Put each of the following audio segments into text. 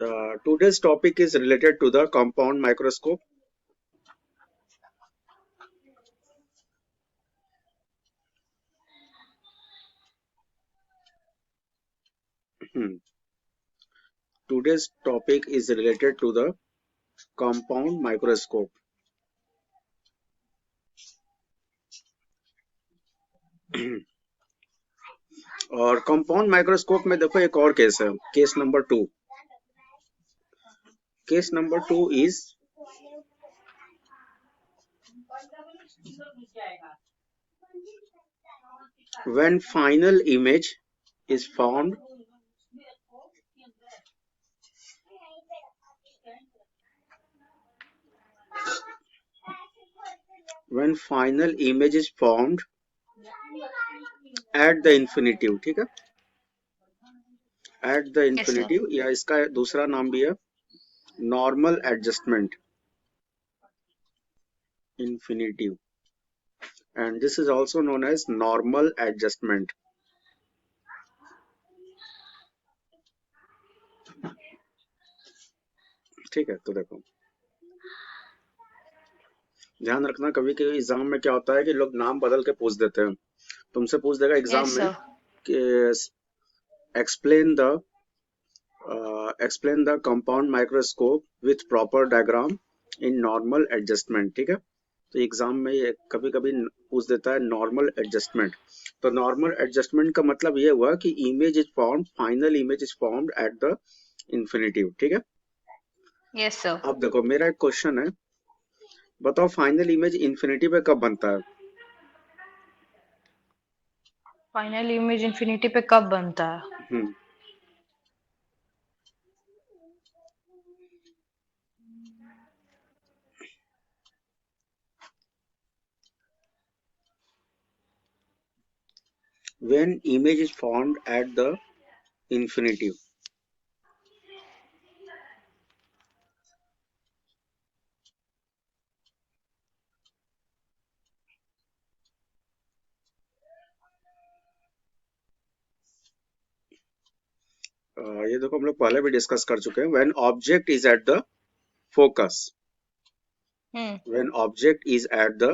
Today's topic is related to the compound microscope. Today's topic is related to the compound microscope. और compound microscope में देखो एक और case है, case number 2. Case number 2 is when final image is formed at the infinitive. ठीक है, at the infinitive, या इसका दूसरा नाम भी है normal adjustment infinitive, and this is also known as normal adjustment. ठीक है, तो देखो ध्यान रखना, कभी कभी एग्जाम में क्या होता है कि लोग नाम बदल के पूछ देते हैं. तुमसे पूछ देगा एग्जाम Yes, में sir. कि explain the compound microscope with proper diagram in normal adjustment. ठीक है, तो एग्जाम में ये कभी कभी पूछ देता है नॉर्मल एडजस्टमेंट. तो नॉर्मल एडजस्टमेंट का मतलब ये हुआ कि image is formed, final image is formed at the infinitive. ठीक है, Yes, sir. अब देखो मेरा एक क्वेश्चन है, बताओ फाइनल इमेज इंफिनिटी पे कब बनता है? फाइनल इमेज इंफिनिटी पे कब बनता है? हम्म when image is formed at the infinitive. ये देखो हम लोग पहले भी डिस्कस कर चुके हैं. when object is at the focus, when object is at the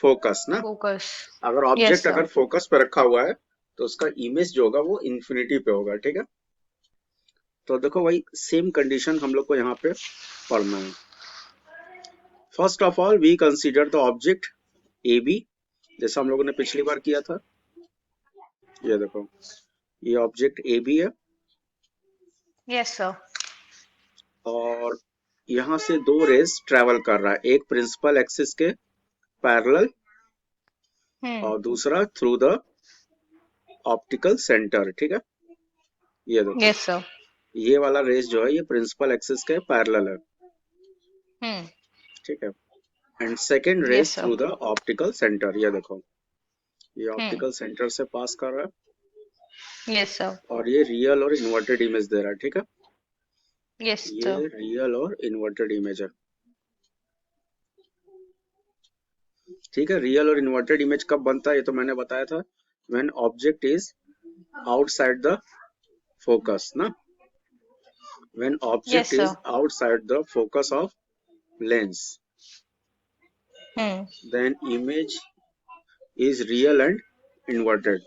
focus ना, फोकस. अगर Yes, ऑब्जेक्ट sir. अगर फोकस पे रखा हुआ है तो उसका इमेज जो होगा वो इंफिनिटी पे होगा. ठीक है, तो देखो वही सेम कंडीशन हम लोग को यहाँ पे पढ़ना है. First of all we consider the object A B, जैसा हम लोगों ने पिछली बार किया था. ये देखो ये ऑब्जेक्ट ए बी है Yes, sir. और यहाँ से दो रेज ट्रेवल कर रहा है, एक प्रिंसिपल एक्सिस के पैरेलल और दूसरा थ्रू द ऑप्टिकल सेंटर. ठीक है, ये देखो Yes, sir. ये वाला रेज जो है ये प्रिंसिपल एक्सिस के पैरेलल है. ठीक है, and second Yes, rays sir. Through the optical centre. ये देखो ये ऑप्टिकल सेंटर से पास कर रहा है Yes, sir. और ये रियल और इन्वर्टेड इमेज दे रहा है. ठीक है, Yes, ये sir. रियल और इन्वर्टेड इमेज है. ठीक है, रियल और इन्वर्टेड इमेज कब बनता है ये तो मैंने बताया था, when object is outside the focus ना, when Yes, object sir. Is outside the focus of lens, then image is real and inverted.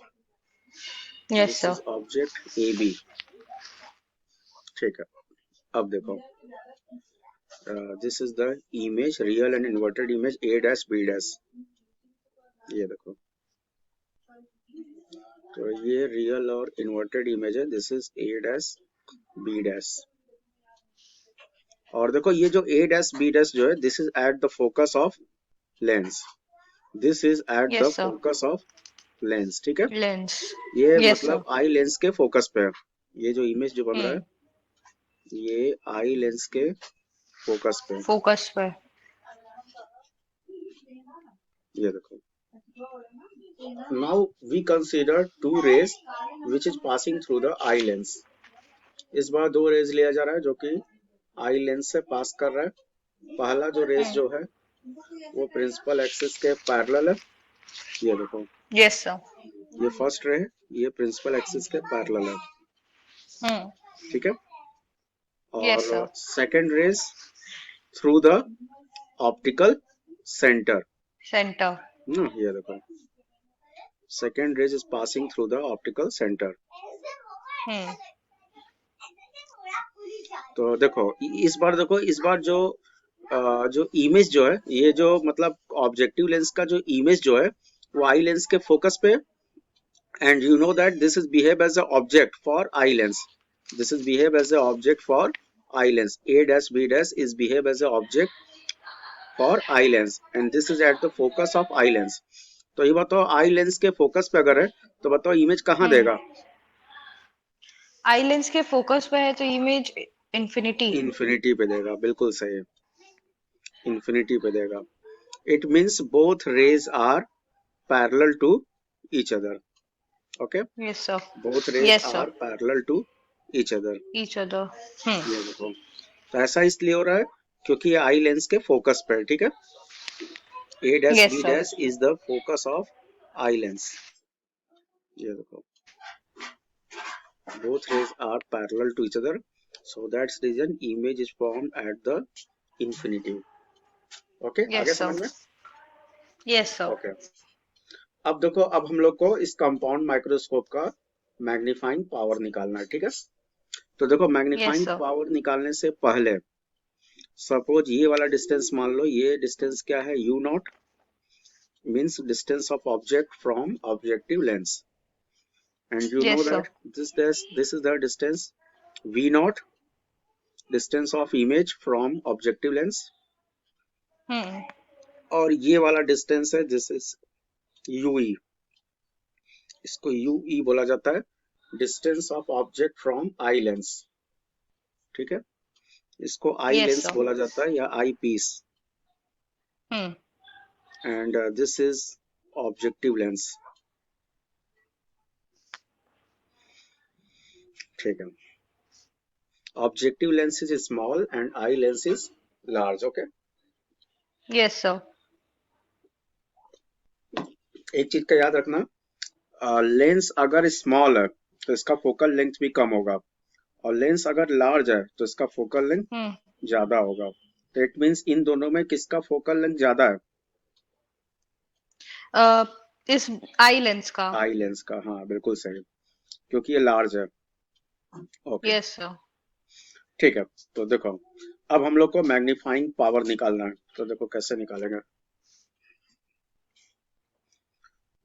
Yes, This sir. is object AB. ठीक है, अब देखो this is the image, real and inverted image A dash B dash. ये देखो तो ये real और inverted image है, this is A dash B dash. और देखो ये जो A dash B dash जो है this is at the focus of lens, this is at the Yes, sir. Focus of lens. ठीक है, Lens. ये Yes, sir. मतलब आई लेंस के फोकस पे है. ये जो इमेज जो बन रहा है ये आई लेंस के फोकस पे. फोकस पे. ये देखो now we consider two rays which is passing through the eye lens. इस बार दो रेज लिया जा रहा है जो कि आई लेंस से पास कर रहा है. पहला जो रेज जो है वो प्रिंसिपल एक्सिस के पैरेलल है. ये देखो Yes, sir. ये फर्स्ट रे है, ये प्रिंसिपल एक्सिस के पैरेलल है. ठीक है, Yes, और sir. Second rays through the optical centre Center. ना, ये देखो second rays is passing through the optical centre. Hmm. तो देखो इस बार जो इमेज जो है, ये जो मतलब ऑब्जेक्टिव लेंस का जो इमेज जो है वो आई लेंस के फोकस पे, and you know that this is behave as a object for eye lens. This is behave as a object for eye lens. A dash B dash is behave as a object for eye lens, and this is at the focus of eye lens. तो ये बताओ आई lens के focus पे अगर है तो बताओ image कहाँ Hmm. देगा? आई लेंस के फोकस पे है तो इमेज इंफिनिटी। इन्फिनिटी पे देगा, बिल्कुल सही, इन्फिनिटी पे देगा। It means both rays are parallel to each other. Okay, yes sir. Both rays yes sir. Are parallel to each other. Each other. Hmm. ये देखो, तो ऐसा इसलिए हो रहा है क्योंकि ये आई लेंस के फोकस पे है, ठीक है। A dash yes B sir. Dash is the focus of eye lens. ये देखो, both rays are parallel to each other, so that's reason image is formed at the infinity. Okay, आगे yes समझ sir. में? Yes sir. Okay, अब देखो, अब हम लोग को इस कंपाउंड माइक्रोस्कोप का मैग्नीफाइंग पावर निकालना है, ठीक है। तो देखो, यस मैग्नीफाइंग सर। पावर निकालने से पहले सपोज ये वाला डिस्टेंस मान लो, ये डिस्टेंस क्या है? U not, means distance of object from objective lens, and you know yes sir. that this is the distance v naught, distance of image from objective lens, हम्म। और ये वाला डिस्टेंस है दिस इज यूई, इसको Yui बोला जाता है, distance of object from I lens, ठीक है। इसको आई यस लेंस सर। बोला जाता है या eyepiece, hmm. And this is objective lens, ठीक है। Objective lens is small and eye lens is large. Okay, yes sir. एक चीज का याद रखना, लेंस अगर स्मॉल है तो इसका फोकल लेंथ भी कम होगा, और लेंस अगर लार्ज है तो इसका फोकल लेंथ हम्म। ज्यादा होगा। तो इट मीन्स इन दोनों में किसका फोकल लेंथ ज्यादा है? इस आई लेंस का। आई लेंस का, हाँ बिल्कुल सही, क्योंकि ये लार्ज है। Okay, yes sir. ठीक है। तो देखो, अब हम लोग को मैग्नीफाइंग पावर निकालना है, तो देखो कैसे निकालेंगे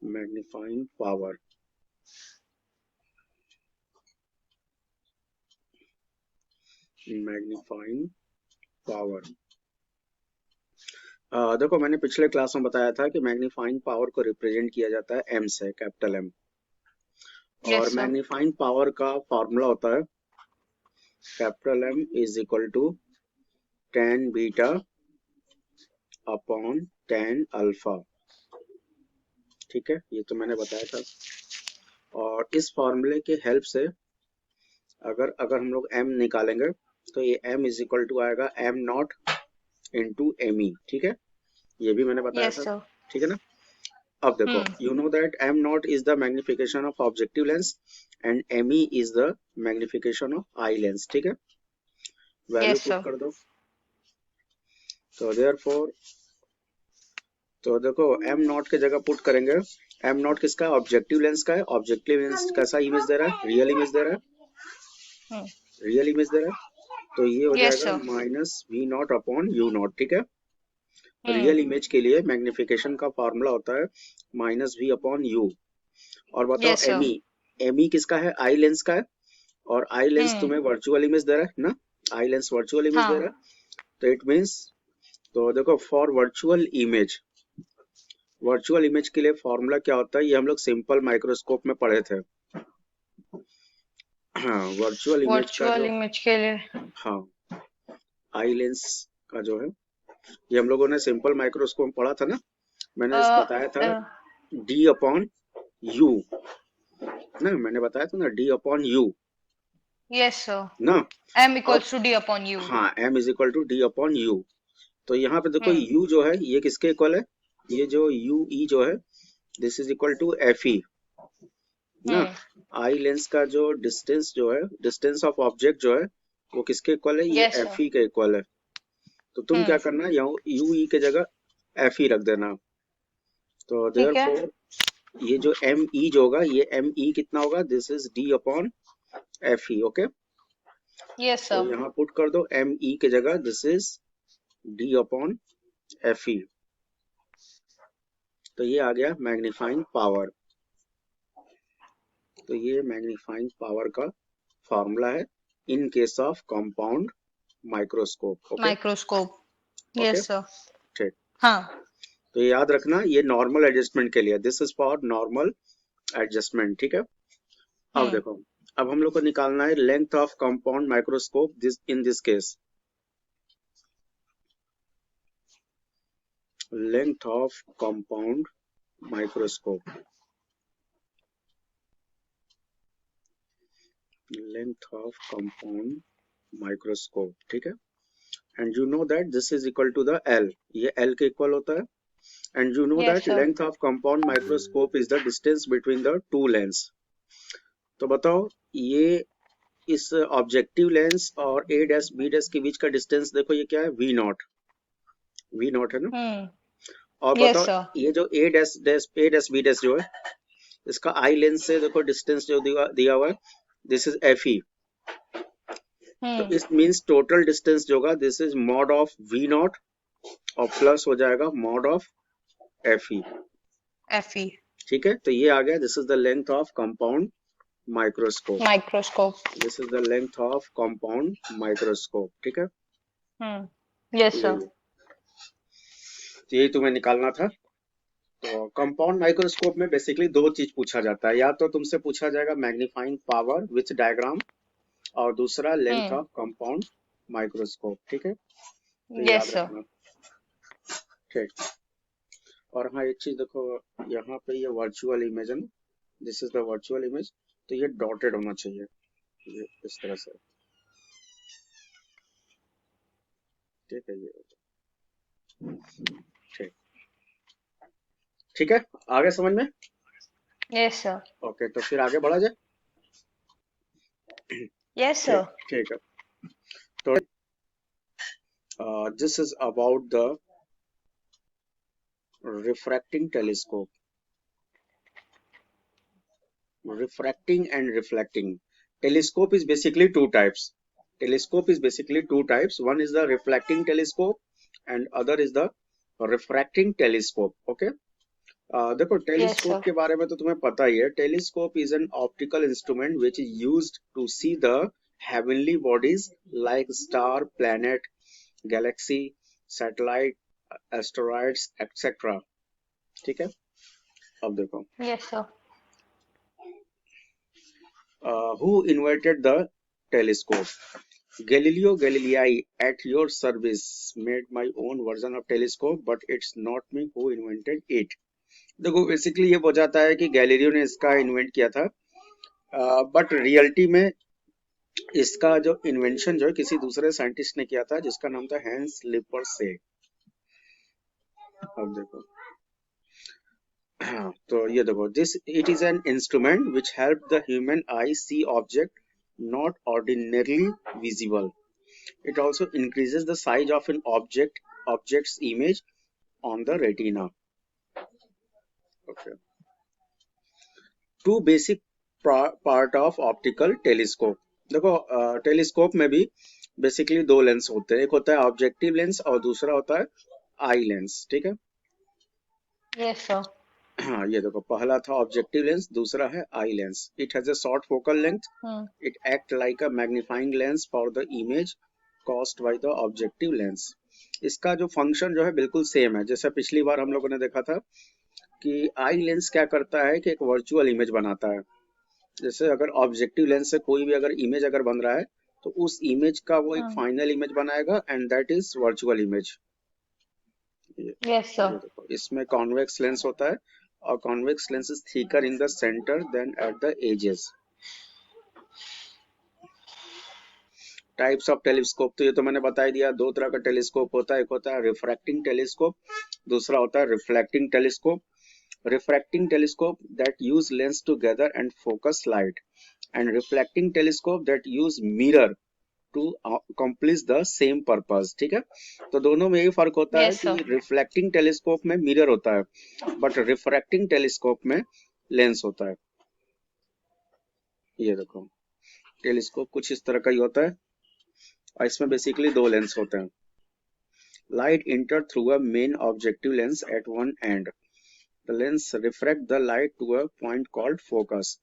मैग्नीफाइंग पावर। मैग्नीफाइंग पावर, देखो मैंने पिछले क्लास में बताया था कि मैग्नीफाइंग पावर को रिप्रेजेंट किया जाता है एम से, कैपिटल एम। और यस सर। मैग्नीफाइंग पावर का फॉर्मूला होता है capital M is equal to tan beta upon tan alpha, ठीक है, ये तो मैंने बताया था। और इस फॉर्मूले के हेल्प से अगर अगर हम लोग m निकालेंगे तो ये m इज इक्वल टू आएगा m not into M E, ठीक है, ये भी मैंने बताया यस था, सर। ठीक है ना। अब देखो, hmm. You know that m not is the magnification of objective lens and M E is the magnification of eye lens, ठीक है। Value yes put sir. कर दो, तो देयरफॉर, तो देखो m नॉट के जगह पुट करेंगे, m नॉट किसका है? ऑब्जेक्टिव लेंस का है। ऑब्जेक्टिव लेंस कैसा इमेज दे रहा है? रियल इमेज दे रहा है, हम्म। रियल इमेज दे रहा है, तो ये हो यस जाएगा sir. Minus V not upon U not, ठीक है। हम्म। रियल इमेज के लिए मैग्निफिकेशन का फॉर्मूला होता है माइनस वी अपॉन यू। और बताओ यस सर। एम ई किसका है? आई लेंस का है, और आई लेंस हम्म। तुम्हें वर्चुअल इमेज दे रहा है ना, आई लेंस वर्चुअल इमेज दे रहा हाँ। है, तो इट मीन्स, तो देखो फॉर वर्चुअल इमेज के लिए फॉर्मूला क्या होता है, ये हम लोग सिंपल माइक्रोस्कोप में पढ़े थे। हाँ, वर्चुअल इमेज का वर्चुअल जो, इमेज के लिए। हाँ, आई लेंस का जो है, ये हम लोगों ने सिंपल माइक्रोस्कोप में पढ़ा था ना, मैंने बताया था डी अपॉन यू ना, मैंने बताया था ना D upon U yes sir. ना। m अब equals to d upon u। हाँ, m is equal to D upon U, तो यहाँ पे देखो हम्म। u जो है ये किसके इक्वल है? ये जो u e जो है this is equal to F E ना। हम्म। आई लेंस का जो डिस्टेंस है, डिस्टेंस ऑफ ऑब्जेक्ट जो है वो किसके इक्वल है, ये यस एफ सर। ई के इक्वल है। तो तुम क्या करना, यहाँ यू ई के जगह एफ ई रख देना। तो ठीक है। देयरफॉर ये जो एम ई जो होगा, ये एम ई कितना होगा, this is D upon F E. Okay, yes तो सर। यहाँ पुट कर दो एम ई के जगह this is D upon F E. तो ये आ गया मैग्नीफाइंग पावर। तो ये मैग्नीफाइंग पावर का फॉर्मूला है in case of compound microscope. Okay microscope. Okay, yes sir. ठीक। हाँ। तो ये याद रखना, ये नॉर्मल एडजस्टमेंट के लिए, this is for normal adjustment, ठीक है। अब हम्म। देखो, अब हम लोग को निकालना है length of compound microscope this in this case. Length of compound microscope, length of compound microscope, ठीक है। And you know that this is equal to the L, ये एल के इक्वल होता है। And you know yes that sir. Length of compound microscope is the distance between the two lens. तो बताओ, ये इस ऑब्जेक्टिव लेंस और ए डैश बी डैश के बीच का डिस्टेंस देखो, ये क्या है, वी नॉट, वी नॉट है ना। और यस बताओ, सर। ये जो ए डैश बी डैश जो है, इसका आई लेंस से देखो डिस्टेंस जो दिया हुआ है, दिस इज एफ ई। तो इस मींस टोटल डिस्टेंस जो होगा this is mod of V not और प्लस हो जाएगा mod of F E. F E. ठीक है, तो ये आ गया, this is the length of compound microscope. Microscope. This is the length of compound microscope, ठीक है। यस यही सर। है। तो यही तुम्हें निकालना था। तो कंपाउंड माइक्रोस्कोप में बेसिकली दो चीज पूछा जाता है, या तो तुमसे पूछा जाएगा मैग्नीफाइंग पावर विच डायग्राम, और दूसरा लेंथ ऑफ कंपाउंड माइक्रोस्कोप, ठीक है। तो ये यस याद सर। रखना, ठीक। और हाँ, एक चीज देखो, यहाँ पे ये वर्चुअल इमेज है ना, this is the virtual image. तो ये डॉटेड होना चाहिए, ये इस तरह से, ठीक है, ये ठीक। ठीक है, आगे समझ में। Yes sir. ओके, तो फिर आगे बढ़ा जाए। यस ठीक, सर। ठीक है। तो this is about the refracting telescope. Refracting and reflecting. Telescope is basically two types. Telescope is basically two types. One is the reflecting telescope and other is the refracting telescope. Okay. देखो, yes telescope sir. के बारे में तो तुम्हें पता ही है। Telescope is an optical instrument which is used to see the heavenly bodies like star, planet, galaxy, satellite, asteroids etcetera. ठीक है, अब देखो, yes sir. who invented the telescope? Galileo Galilei, at your service, made my own version of telescope, but it's not me who invented it. देखो, basically ये बताता है कि Galileo ने इसका इन्वेंट किया था, बट रियलिटी में इसका जो इन्वेंशन जो है किसी दूसरे साइंटिस्ट ने किया था, जिसका नाम था हैंस लिपरसे। अब देखो, तो ये देखो, this it is an instrument which help the human eye see object not ordinarily visible. It also increases the size of an object's image on the retina. Okay. Two basic part of optical telescope. देखो, telescope में भी basically दो lens होते हैं, एक होता है objective lens और दूसरा होता है आई लेंस, ठीक है। Yes sir. हाँ, ये देखो, पहला था ऑब्जेक्टिव लेंस, दूसरा है eye lens. It has a short focal length, it act like a magnifying lens for the image caused by the objective lens. इसका जो फंक्शन जो है बिल्कुल सेम है, जैसे पिछली बार हम लोगों ने देखा था कि आई लेंस क्या करता है कि एक वर्चुअल इमेज बनाता है। जैसे अगर ऑब्जेक्टिव लेंस से कोई भी अगर इमेज अगर बन रहा है, तो उस इमेज का वो एक फाइनल इमेज बनाएगा, and that is virtual image. Yes sir. देखो, इसमें कॉन्वेक्स लेंस होता है, और convex lens is thicker in the centre than at the edges. Types of telescope, तो ये तो मैंने बता ही दिया, दो तरह का टेलीस्कोप होता है, एक होता है रिफ्रैक्टिंग टेलीस्कोप, दूसरा होता है reflecting telescope. Refracting telescope that use lens to gather and focus light, and reflecting telescope that use mirror to accomplish the same purpose, ठीक है। तो दोनों में यही फर्क होता है Yes, कि sir. रिफ्लेक्टिंग टेलीस्कोप में मिरर होता है बट रिफ्रैक्टिंग टेलीस्कोप में लेंस होता है। ये देखो टेलीस्कोप कुछ इस तरह का ही होता है और इसमें बेसिकली दो लेंस होते हैं। Light enter through a main objective lens at one end, the lens refract the light to a point called focus.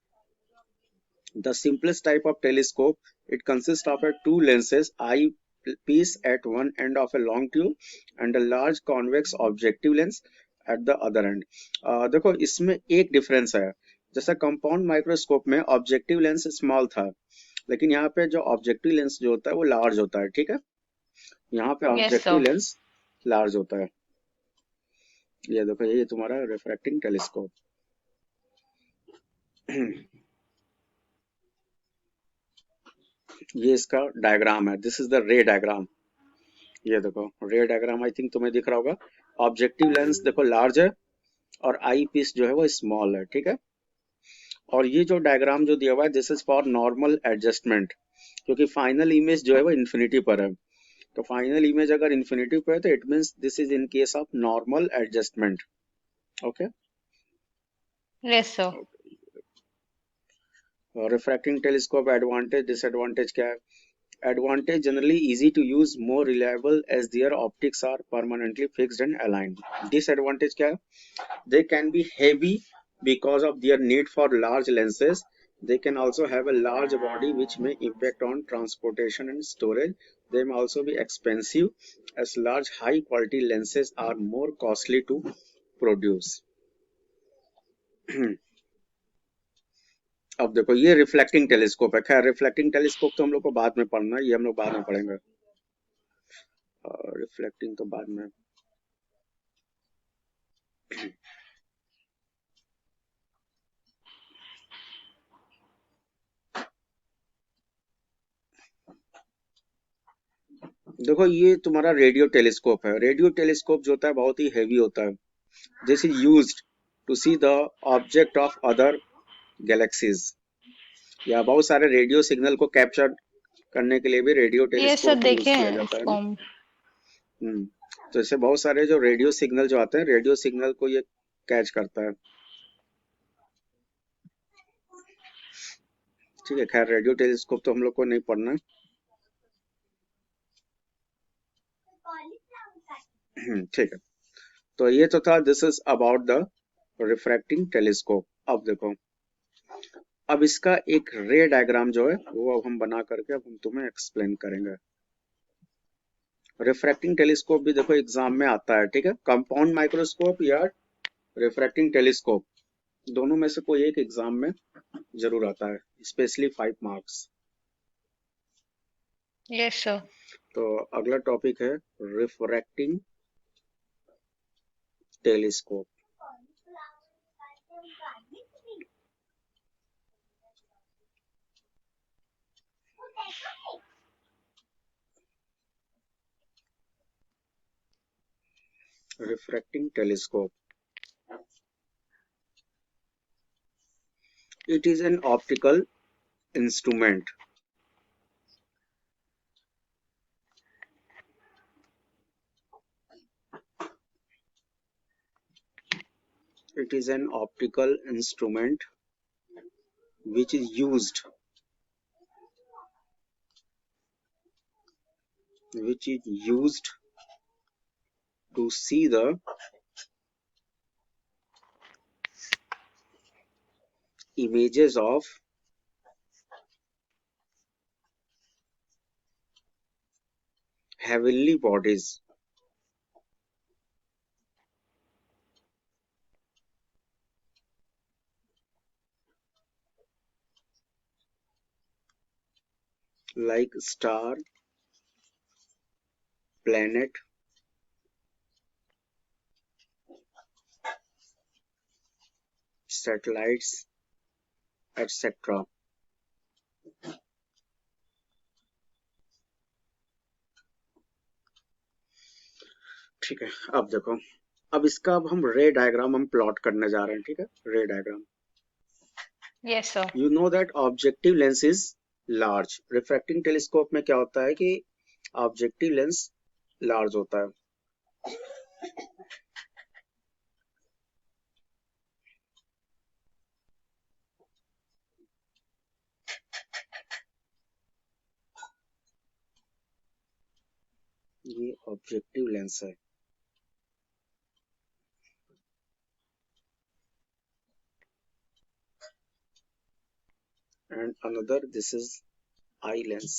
The simplest type of telescope, it consists of a two lenses eyepiece at one end of a long tube and a large convex objective lens at the other end. देखो इसमें एक difference है, जैसा compound microscope में objective lens small था, लेकिन यहाँ पे जो ऑब्जेक्टिव लेंस जो होता है वो लार्ज होता है, ठीक है। यहाँ पे Yes, objective sir. Lens large होता है। ये देखो ये तुम्हारा रिफ्रैक्टिंग टेलीस्कोप। ये इसका डायग्राम है, दिस इज द रे डायग्राम। ये देखो रे डायग्राम आई थिंक तुम्हें दिख रहा होगा। ऑब्जेक्टिव लेंस देखो लार्ज है और आई पीस जो है वो स्मॉल है, ठीक है। और ये जो डायग्राम जो दिया हुआ है this is for normal adjustment, क्योंकि फाइनल इमेज जो है वो इन्फिनिटी पर है। तो फाइनल इमेज अगर इन्फिनिटी पर है तो it means this is in case of normal adjustment. Okay. Yes, sir. Refracting telescope advantage disadvantage क्या है? Advantage generally easy to use, more reliable as their optics are permanently fixed and aligned. Disadvantage क्या है? They can be heavy because of their need for large lenses. They can also have a large body which may impact on transportation and storage. They may also be expensive as large high quality lenses are more costly to produce. अब देखो ये reflecting telescope है। खैर reflecting telescope तो हम लोग को बाद में पढ़ना है, ये हम लोग बाद में पढ़ेंगे। रिफ्लेक्टिंग तो बाद में। देखो ये तुम्हारा रेडियो टेलीस्कोप है। रेडियो टेलीस्कोप जो होता है बहुत ही हैवी होता है। This is used to see the object of other galaxies, या बहुत सारे रेडियो सिग्नल को कैप्चर करने के लिए भी रेडियो Yes, sir. टेलीस्कोप को यूज देखे किया हैं जाता है ना। इसको हम। तो ऐसे बहुत सारे जो रेडियो सिग्नल जो आते हैं, रेडियो सिग्नल को ये कैच करता है, ठीक है। खैर रेडियो टेलीस्कोप तो हम लोग को नहीं पढ़ना है। ठीक है, तो ये तो था this is about the refracting telescope. अब देखो अब इसका एक रे डायग्राम जो है वो अब हम बना करके अब हम तुम्हें एक्सप्लेन करेंगे। रिफ्रैक्टिंग टेलीस्कोप भी देखो एग्जाम में आता है, ठीक है। कंपाउंड माइक्रोस्कोप या रिफ्रैक्टिंग टेलीस्कोप दोनों में से कोई एक एग्जाम में जरूर आता है, स्पेशली 5 मार्क्स। Yes, sir. तो अगला टॉपिक है refracting telescope. Refracting telescope, it is an optical instrument which is used to see the images of heavenly bodies like star, planet, satellites, etc. ठीक है, अब देखो अब इसका अब हम रे डायग्राम हम प्लॉट करने जा रहे हैं, ठीक है। रे diagram, Yes, sir. you know that objective lens is large. Refracting telescope में क्या होता है कि ऑब्जेक्टिव लेंस लार्ज होता है। ये ऑब्जेक्टिव लेंस है। And another, this is eye lens.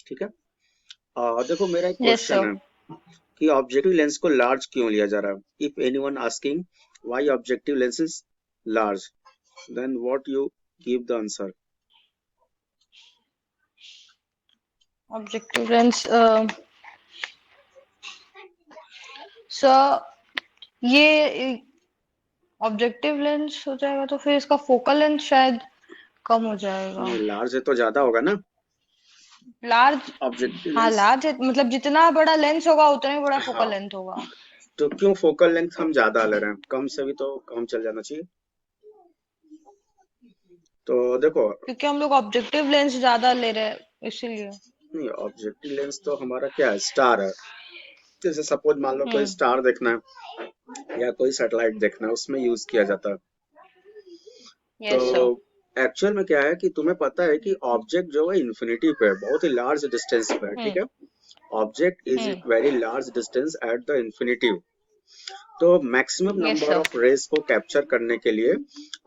ठीक है। देखो मेरा एक Yes, क्वेश्चन sir. है कि ऑब्जेक्टिव लेंस को लार्ज क्यों लिया जा रहा है। If anyone asking why objective lens is large, then what you give the answer. Objective lens. Sir ये ऑब्जेक्टिव लेंस हो जाएगा तो फिर इसका फोकल लेंथ शायद कम हो जाएगा। नहीं, लार्ज है तो ज्यादा होगा ना लार्ज। ऑब्जेक्टिव हाँ, लेंस। लार्ज है मतलब जितना बड़ा लेंस होगा उतना ही बड़ा हाँ, फोकल लेंथ होगा। तो क्यों फोकल लेंथ हम ज्यादा ले रहे हैं, कम से भी तो कम चल जाना चाहिए। तो देखो, क्योंकि हम लोग ऑब्जेक्टिव लेंस ज्यादा ले रहे हैं इसीलिए। नहीं ऑब्जेक्टिव लेंस तो हमारा क्या है, स्टार है। जैसे सपोज मान लो कोई हम्म। स्टार देखना है या कोई सैटेलाइट देखना है, उसमें यूज किया जाता है। तो यस सर। एक्चुअल में क्या है कि तुम्हें पता है कि ऑब्जेक्ट जो है इन्फिनिटी पे है, बहुत ही लार्ज डिस्टेंस पे है, ठीक हम्म। है। Object is hmm. Very large distance at the infinity. तो maximum yes number sir. Of rays को कैप्चर करने के लिए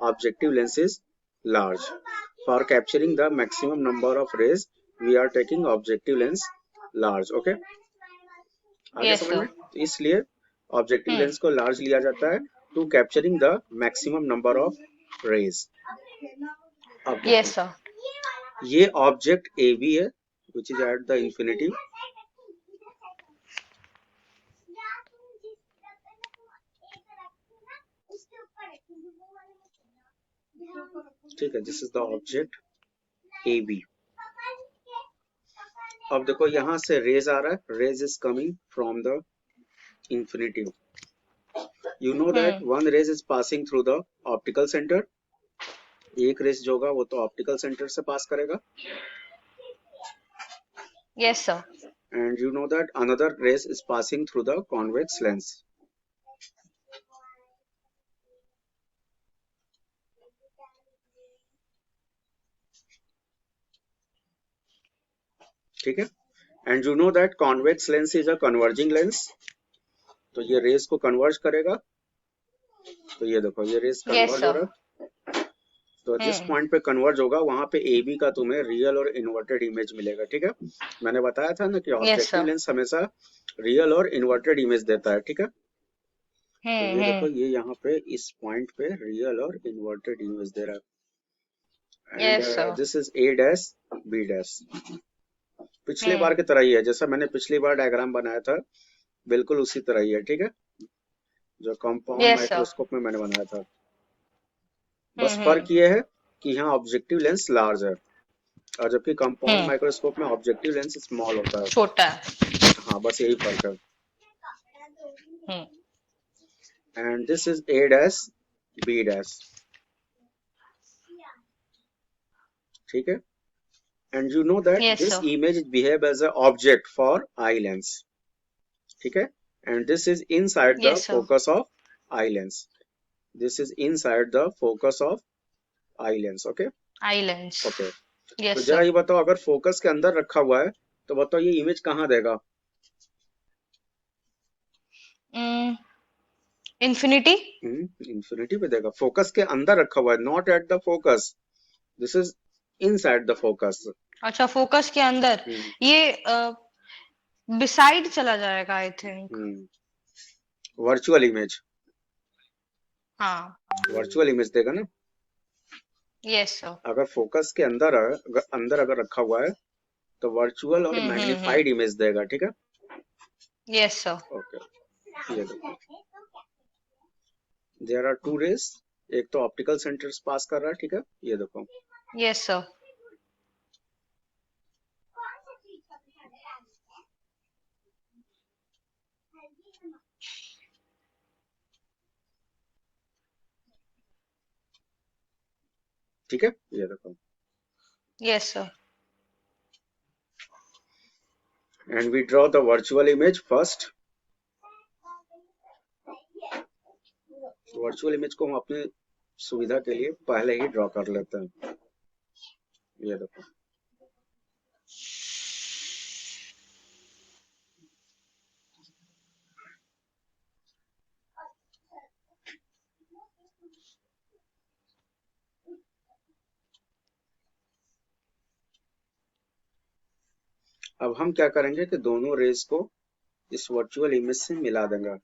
objective lens is large. For capturing the maximum number of rays we are taking objective lens large. Okay, आगे yes समझ में। Sir. तो इसलिए ऑब्जेक्टिव हम्म। लेंस को लार्ज लिया जाता है to capturing the maximum number of rays. अब देखो, यस सर। ये ऑब्जेक्ट ए बी है which is at the infinity. ठीक है, this is the object A B. अब देखो यहाँ से रेज आ रहा है, rays is coming from the infinity. You know that hmm. One rays is passing through the optical centre. एक रेज जो होगा वो तो ऑप्टिकल सेंटर से पास करेगा। Yes sir. And you know that another rays is passing through the convex lens. ठीक है। And you know that convex lens is a converging lens. तो ये रेस को कन्वर्ज करेगा। तो ये देखो, ये रेस यस कन्वर्ज हो सर। रहा है। तो जिस हम्म। पॉइंट पे कन्वर्ज होगा वहां पे ए बी का तुम्हें रियल और इन्वर्टेड इमेज मिलेगा। ठीक है, मैंने बताया था ना कि यस ऑब्जेक्टिव सर। लेंस हमेशा रियल और इन्वर्टेड इमेज देता है। ठीक है, तो ये देखो, हम्म। ये यहाँ पे इस पॉइंट पे रियल और इन्वर्टेड इमेज दे रहा है। And yes sir. This is A dash B dash. पिछले बार हम्म। की तरह ही है, जैसा मैंने पिछली बार डायग्राम बनाया था बिल्कुल उसी तरह ही है। ठीक है, जो कंपाउंड यस सर। माइक्रोस्कोप में मैंने बनाया था। बस हम्म। फर्क ये है कि यहाँ ऑब्जेक्टिव लेंस लार्ज है और जबकि कंपाउंड हम्म। माइक्रोस्कोप में ऑब्जेक्टिव लेंस स्मॉल होता है। छोटा है। हाँ, बस यही फर्क है। Hmm. And this is A dash B dash. ठीक है, and you know that yes this sir. Image behave as a object for eye lens. ठीक है, and this is inside the yes sir. Focus of eye lens. This is inside the focus of eye lens. Okay eye lens. Okay. तो yes जरा sir. ये बताओ, अगर focus के अंदर रखा हुआ है तो बताओ ये इमेज कहाँ देगा। इंफिनिटी। इंफिनिटी पे देगा। फोकस के अंदर रखा हुआ है, not at the focus. This is inside the focus. अच्छा, फोकस के अंदर। ये बिसाइड चला जाएगा आई थिंक। वर्चुअल इमेज, हाँ। वर्चुअल इमेज देगा ना। Yes sir. अगर फोकस के अंदर अंदर अगर रखा हुआ है तो वर्चुअल और हम्म। मैग्नीफाइड इमेज देगा। ठीक है, यस सर। ओके। ये देखो, देयर आर टू रेस। एक तो ऑप्टिकल सेंटर से पास कर रहा है। ठीक है, ये देखो। Yes sir. ठीक है, ये देखो। Yes, sir. And we draw the virtual image first. Virtual image को हम अपनी सुविधा के लिए पहले ही ड्रॉ कर लेते हैं। ये देखो, अब हम क्या करेंगे कि दोनों रेज को इस वर्चुअल इमेज से मिला देंगे।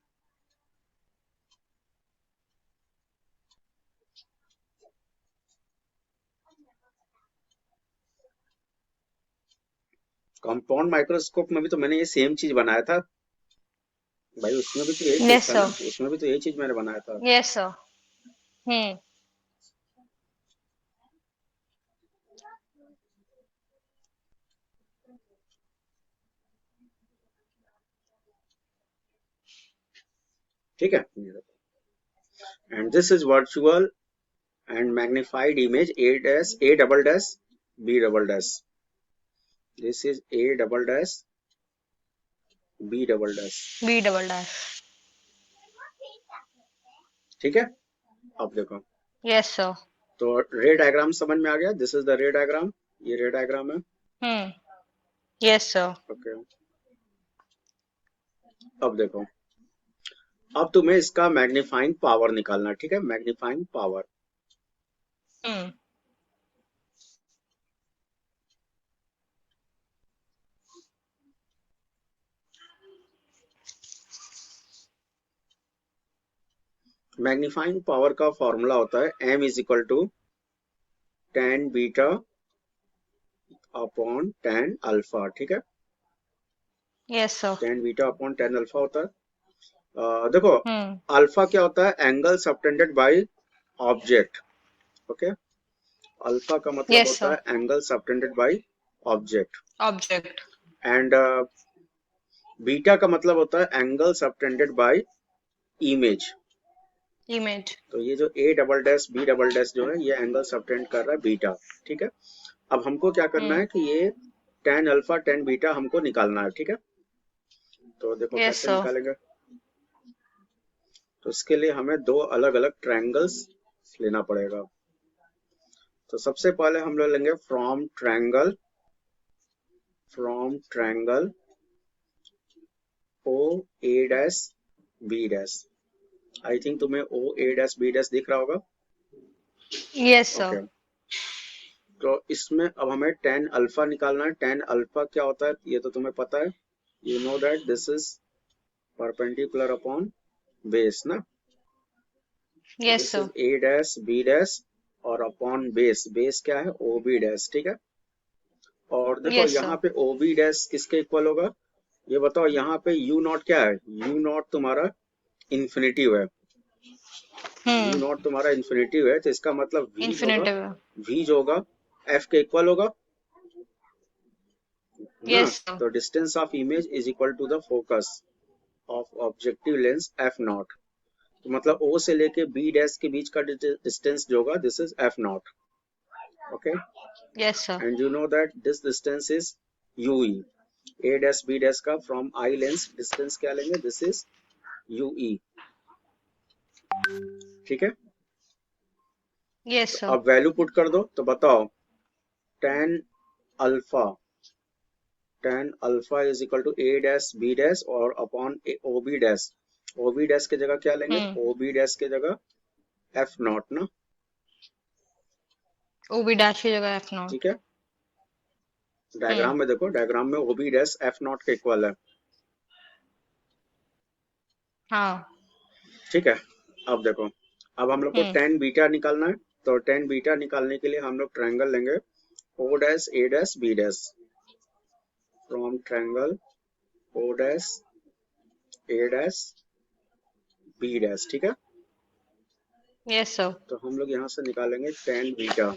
कंपाउंड माइक्रोस्कोप में भी तो मैंने ये सेम चीज बनाया था भाई, उसमें भी तो यही चीज Yes, था ना, sir. उसमें भी तो यही चीज मैंने बनाया था। Yes, sir. Hmm. ठीक है, and this is virtual and magnified image A double dash B double dash. This is A double dash B double dash. B double dash. ठीक है, अब देखो, Yes, sir. तो रे डायग्राम समझ में आ गया। दिस इज द रे डायग्राम, ये रे डायग्राम है। Hmm. Yes, sir. ओके, अब देखो, अब तुम्हें इसका मैग्नीफाइंग पावर निकालना है। ठीक है, magnifying power. Hmm. Magnifying power का फॉर्मूला होता है m is equal to tan beta upon tan alpha. ठीक है, Yes, sir. tan beta upon tan alpha होता है। देखो, Hmm. अल्फा क्या होता है? Angle subtended by object. Okay, alpha का मतलब Yes, होता sir. है angle subtended by object. Object. And beta का मतलब होता है angle subtended by image. Image. तो ये जो A double dash B double dash जो है, ये एंगल सबटेंड कर रहा है बीटा। ठीक है, अब हमको क्या करना Hmm. है कि ये tan अल्फा tan बीटा हमको निकालना है। ठीक है, तो देखो Yes, कैसे sir. निकालेंगे। तो इसके लिए हमें दो अलग अलग ट्रायंगल्स लेना पड़ेगा। तो सबसे पहले हम लोग लेंगे from triangle O A dash B dash. I think तुम्हें O A dash B dash दिख रहा होगा। Yes, okay, sir. तो इसमें अब हमें tan अल्फा निकालना है। tan अल्फा क्या होता है ये तो तुम्हें पता है। You know that this is perpendicular upon base ना। तो Yes, this sir. Is A dash B dash और अपॉन बेस, बेस क्या है? O B dash. ठीक है, और देखो Yes, यहाँ sir. पे ओ बी डैश किसके इक्वल होगा? ये बताओ, यहाँ पे यू नॉट क्या है? यू नॉट तुम्हारा इन्फिनिटिव है। U Hmm. नॉट तुम्हारा इन्फिनिटिव है, तो इसका मतलब v जो होगा, Infinitive. v जो होगा f के इक्वल होगा ना। Yes, sir. तो distance of image is equal to the focus of objective lens f nought. तो मतलब o से लेके b डैश के बीच का डिस्टेंस जो होगा, this is f not. Okay, Yes, sir. And you know that this distance is ue। a dash b dash का from eye lens distance क्या लेंगे? This is ue। ठीक है, Yes, तो sir. अब वैल्यू पुट कर दो। तो बताओ, tan alpha is equal to A dash B dash और upon O B dash. O B dash के जगह क्या लेंगे? Hmm. ओ बी डैश के जगह एफ नॉट ना। OB dash की जगह F ठीक naught. है, Hmm. डायग्राम में देखो, डायग्राम में O B dash F nought के इक्वल है। हाँ. ठीक है, अब देखो, अब हम लोग को Hmm. tan बीटा निकालना है। तो tan बीटा निकालने के लिए हम लोग ट्रायंगल लेंगे O dash A dash B dash. From triangle O dash A dash B dash. ठीक है, Yes, sir. तो हम लोग यहाँ से निकालेंगे tan beta,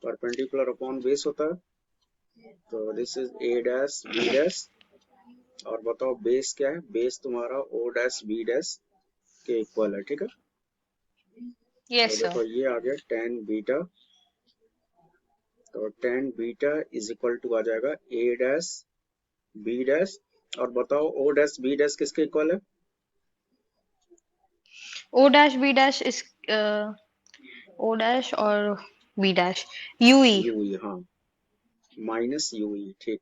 perpendicular upon base होता है। तो this is A dash B dash, और बताओ बेस क्या है? बेस तुम्हारा ओ डैश बी डैश के इक्वल है। ठीक है, यस तो सर। देखो ये आ गया tan बीटा, तो tan beta is equal to आ जाएगा a डैश b डैश, और बताओ o डैश b डैश किसके इक्वल है? O dash B dash is O dash और बी डैश यूई। ue, हाँ, माइनस ue, ठीक।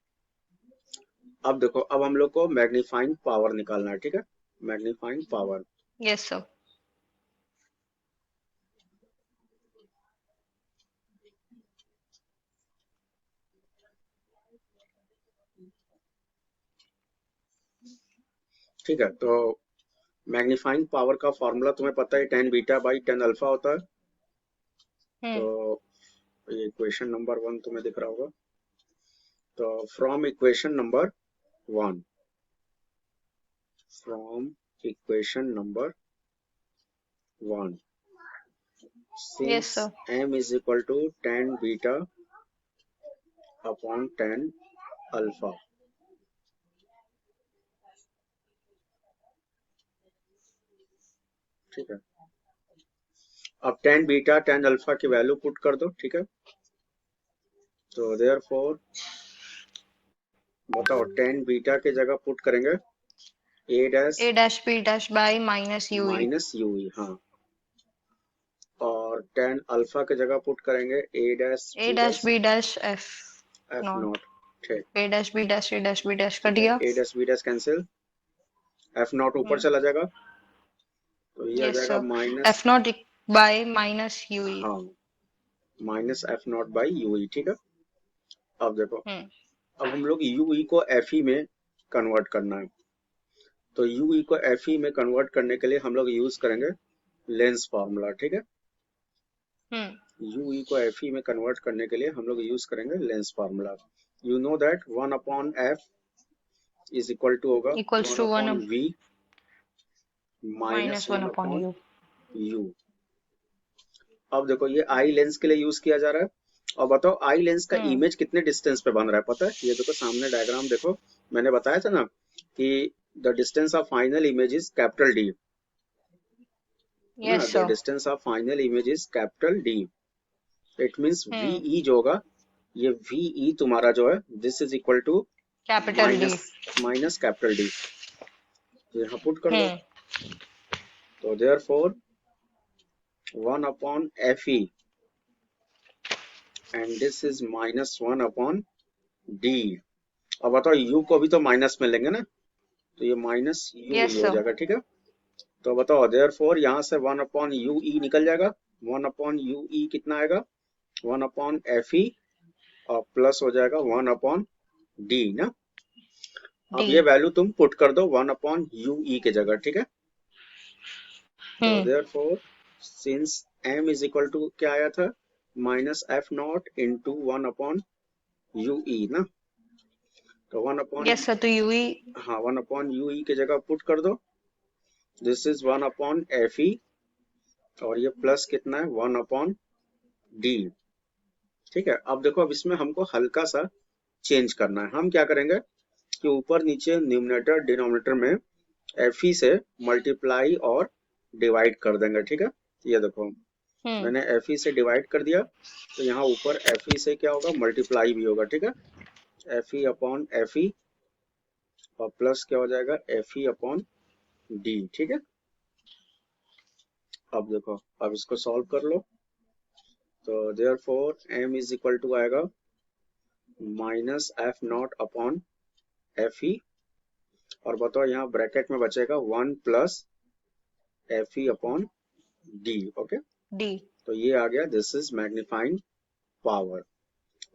अब देखो, अब हम लोग को मैग्नीफाइंग पावर निकालना है, ठीक है, मैग्नीफाइंग पावर। Yes sir. ठीक है, तो मैग्नीफाइंग पावर का फॉर्मूला तुम्हें पता है, tan beta by tan alpha होता है। तो हम्म। ये इक्वेशन नंबर 1 तुम्हें दिख रहा होगा। तो from equation number 1, from equation number 1, yes since sir. m is equal to tan beta upon tan alpha, ठीक है। अब tan बीटा tan अल्फा की वैल्यू पुट कर दो, ठीक है। तो देयरफॉर बताओ, tan बीटा के जगह पुट करेंगे a dash A dash B dash by minus U E. Minus ue, हाँ, और tan अल्फा के जगह पुट करेंगे a dash A b dash dash B dash F f not. Not, ठीक। A dash B dash A dash B dash कर ठीक है, दिया। a dash b dash cancel, f not ऊपर हम्म। चला जाएगा, तो ये आ यस जाएगा sir. Minus, F not by minus U E. हाँ, minus f not by ue, ठीक है। अब देखो, हम्म। अब हम लोग ue को fe में कन्वर्ट करना है। तो ue को fe में कन्वर्ट करने के लिए हम लोग यूज करेंगे लेंस फार्मूला, ठीक है। हम्म। ue को fe में कन्वर्ट करने के लिए हम लोग यूज करेंगे lens formula. You know that 1 upon f is equal to होगा equals 1 to one upon v minus minus one 1 upon upon U. u। अब देखो, ये आई लेंस के लिए यूज किया जा रहा है। और बताओ, आई लेंस का हम्म। इमेज कितने डिस्टेंस पे बन रहा है, पता है? ये देखो सामने डायग्राम देखो, मैंने बताया था ना कि the distance of final image is capital D, है ना, yes the sir. Distance of final image is capital D. It means hmm. V E जो होगा, ये वीई तुम्हारा जो है, this is equal to capital D. Minus minus capital D. तो यहाँ पुट कर दो। हम्म। तो therefore 1 upon fe and this is minus 1 upon D. अब बताओ, u को भी तो माइनस में लेंगे ना, तो ये माइनस यू ई यस हो सर। जाएगा, ठीक है। तो बताओ, देयरफॉर यहाँ से 1 अपॉन यू ई निकल जाएगा। 1 अपॉन यू ई कितना आएगा? 1 अपॉन एफ ई, और प्लस हो जाएगा 1 अपॉन डी ना। अब डी। ये वैल्यू तुम पुट कर दो 1 अपॉन यू ई के जगह, ठीक है। तो hmm. Therefore since m is equal to क्या आया था, minus F not into 1 upon U E ना। तो 1 अपॉन, यस सर, तो यूई। हाँ, 1 अपॉन यू ई के जगह पुट कर दो। This is 1 upon F E, और ये प्लस कितना है, 1 अपॉन डी, ठीक है। अब देखो, अब इसमें हमको हल्का सा चेंज करना है। हम क्या करेंगे कि ऊपर नीचे न्यूमरेटर डिनोमिनेटर में एफ ई से मल्टीप्लाई और डिवाइड कर देंगे, ठीक है। ये देखो, हम्म। मैंने एफ ई से डिवाइड कर दिया, तो यहाँ ऊपर एफ ई से क्या होगा, मल्टीप्लाई भी होगा, ठीक है। F E upon F E, और प्लस क्या हो जाएगा, एफ ई अपॉन डी, ठीक है। अब देखो, अब इसको सॉल्व कर लो। तो therefore m is equal to आएगा minus F not upon F E, और बताओ यहाँ ब्रैकेट में बचेगा 1 plus F E upon D, okay. D. तो ये आ गया, दिस इज मैग्नीफाइंग पावर,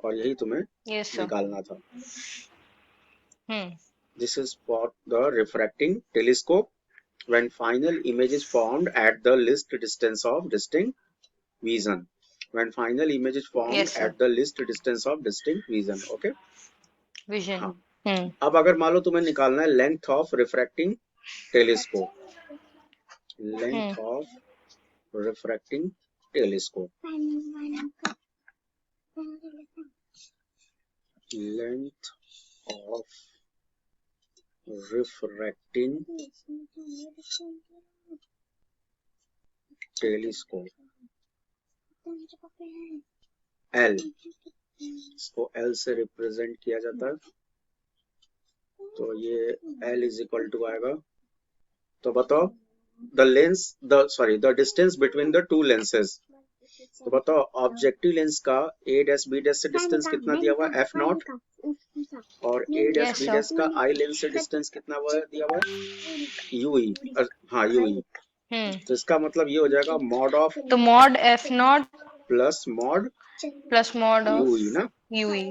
और यही तुम्हें यस सर। निकालना था। Hmm. This is for the refracting telescope when final image is formed at the least distance of distinct vision, when final image is formed yes sir. at the least distance of distinct vision, okay। Vision. हाँ, हम्म। अब अगर मान लो तुम्हें निकालना है length of refracting telescope, hmm. Length of refracting telescope, length of refracting telescope, L, इसको L से represent किया जाता है, तो ये एल इज इक्वल टू आएगा, तो बताओ the distance between the two lenses, तो बताओ ऑब्जेक्टिव लेंस का ए डैश बी डैश से डिस्टेंस कितना दिया हुआ है, एफ नॉट, और A dash yes B sir. Dash का आई लेंस से डिस्टेंस कितना हुआ है, दिया हुआ है यूई, हाँ यूई, तो इसका मतलब ये हो जाएगा मॉड ऑफ तो mod F not plus mod + mod U E of ना, यूई।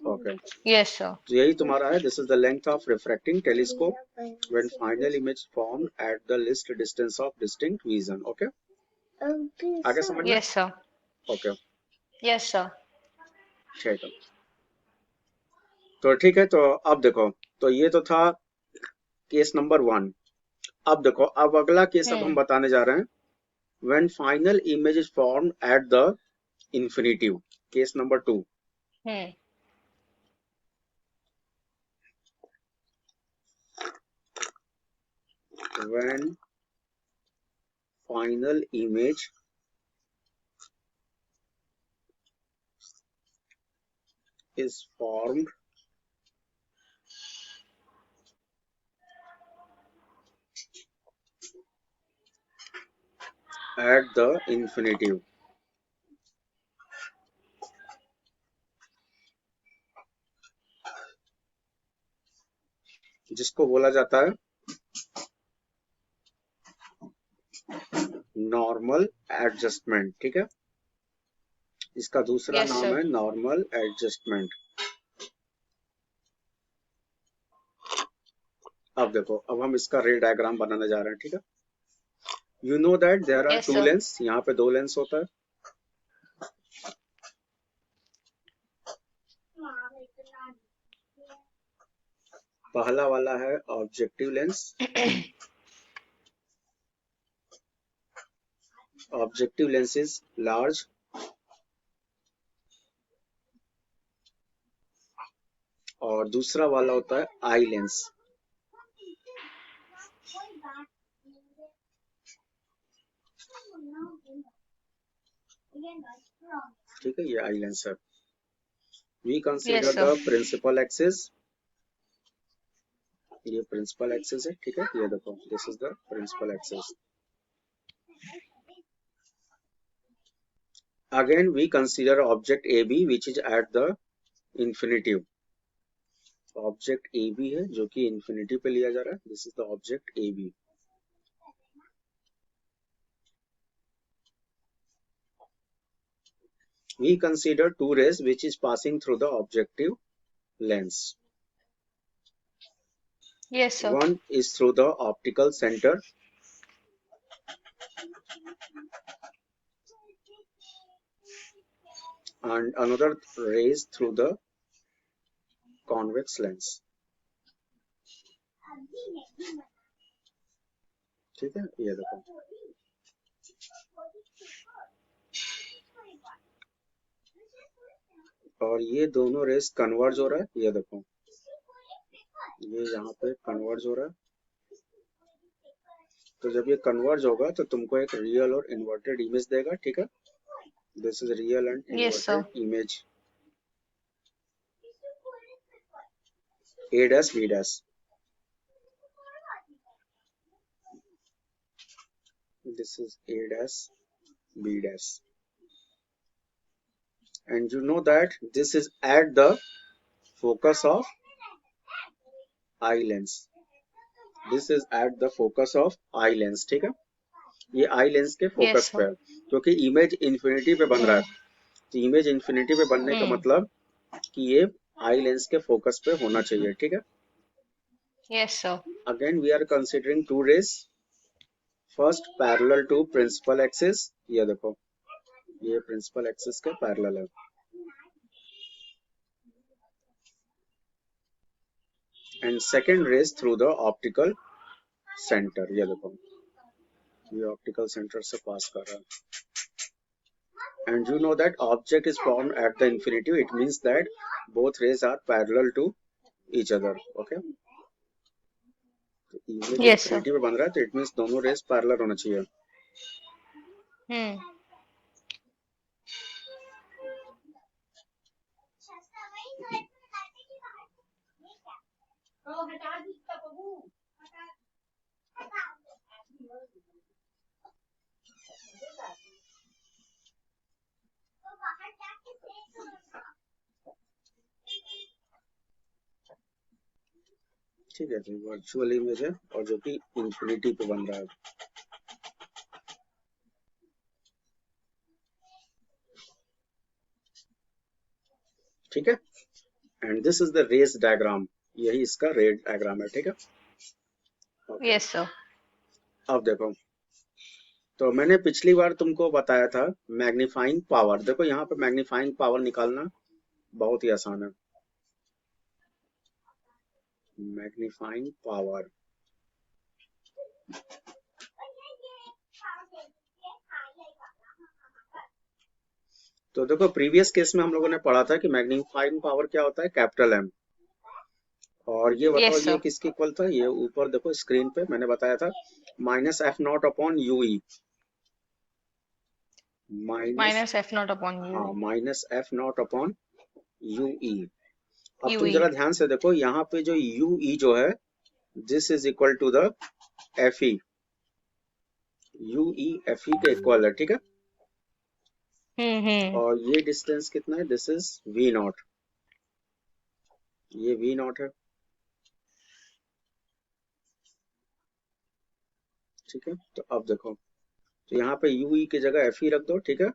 Okay, yes sir. तो यही तुम्हारा है, this is the length of refracting telescope when final image formed at the least distance of distinct vision, okay, आगे समझ में, yes sir. Okay, yes sir. ठीक है, तो ठीक है, तो अब देखो, तो ये तो था केस नंबर 1, अब देखो, अब अगला केस अब हम बताने जा रहे हैं, when final image is formed at the infinitive, case number 2, when final image is formed at the infinitive, जिसको बोला जाता है नॉर्मल एडजस्टमेंट, ठीक है, इसका दूसरा यस नाम सर। है नॉर्मल एडजस्टमेंट। अब देखो, अब हम इसका रे डायग्राम बनाने जा रहे हैं, ठीक है, you know that there are yes two sir. Lens, यहाँ पे 2 लेंस होता है, पहला वाला है objective lens, objective lens is large, और दूसरा वाला होता है आई लेंस, ठीक है, ये आई लेंस है। We consider yes the sir. Principal axis, ये प्रिंसिपल एक्सिस है, ठीक है, ये देखो, this is the principal axis. Again we consider object A B which is at the infinitive, object A B है जो कि इंफिनिटी पे लिया जा रहा है, this is the object A B. We consider two rays which is passing through the objective lens. Yes sir. One is through the optical center and another ray is through the convex lens, ठीक है, ये देखो, और ये दोनों race converge हो रहा है, ये देखो, ये यहाँ पे कन्वर्ज हो रहा है, तो जब ये कन्वर्ज होगा तो तुमको एक रियल और इन्वर्टेड इमेज देगा, ठीक है, this is real and yes sir. Inverted image A dash B dash, this is A dash B dash, and you know that this is at the focus of eye lens, this is at the focus of eye lens, ठीक है, ये eye lens के yes focus पे sir. है, क्योंकि image infinity पे बन रहा है, तो इमेज इंफिनिटी पे बनने का मतलब कि ये आई लेंस के फोकस पे होना चाहिए, ठीक है। Yes sir. Again we are considering two rays, first parallel to principal axis, ये देखो, ये प्रिंसिपल एक्सिस के पैरेलल है, and second rays through the optical centre, ये देखो, ये ऑप्टिकल सेंटर से पास कर रहा है, and you know that object is formed at the infinitive, it means that both rays are parallel to each other, okay, तो image yes sir. Infinity पे बन रहा है, तो इट मींस दोनों रेस पैरेलल होना चाहिए। ठीक है, तो वर्चुअल इमेज है और जो कि इंफिनिटी पे बन रहा है। ठीक है, and this is the rays diagram, यही इसका रे डायग्राम है। ठीक है, ओके। Yes sir. अब देखो, तो मैंने पिछली बार तुमको बताया था मैग्नीफाइंग पावर। देखो यहाँ पे मैग्नीफाइंग पावर निकालना बहुत ही आसान है। मैग्नीफाइंग पावर, तो देखो प्रीवियस केस में हम लोगों ने पढ़ा था कि मैग्नीफाइंग पावर क्या होता है, कैपिटल एम। और ये बताओ यस ये सर। किसके इक्वल था, ये ऊपर देखो स्क्रीन पे मैंने बताया था minus F not upon U E. Minus, minus F not upon हाँ, U minus F not upon U E. अब यू तुम ई। जरा ध्यान से देखो यहाँ पे जो यू ई जो है, this is equal to the F E. U E F E के इक्वल है। ठीक है, हम्म। और ये डिस्टेंस कितना है, दिस इज वी नॉट, ये वी नॉट है। ठीक है, तो अब देखो, तो यहाँ पे यू ई की जगह एफ ई रख दो। ठीक है,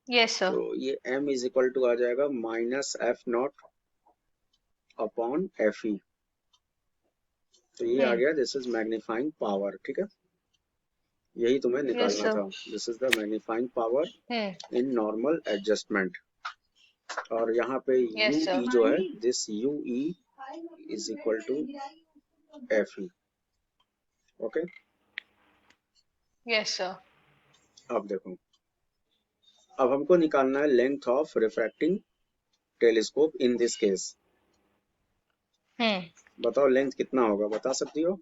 यस सर। तो ये m इज इक्वल टू आ जाएगा minus F not upon F E. तो ये आ हम्म। गया, दिस इज मैग्नीफाइंग पावर। ठीक है, यही तुम्हें यस निकालना सर। था। This is the magnifying power hmm. In normal adjustment. और यहाँ पे यू यस सर। ई जो है, this U E is equal to F E. Okay, yes sir. अब देखो, अब हमको निकालना है length of refracting telescope in this case. Hmm. बताओ लेंथ कितना होगा, बता सकती हो?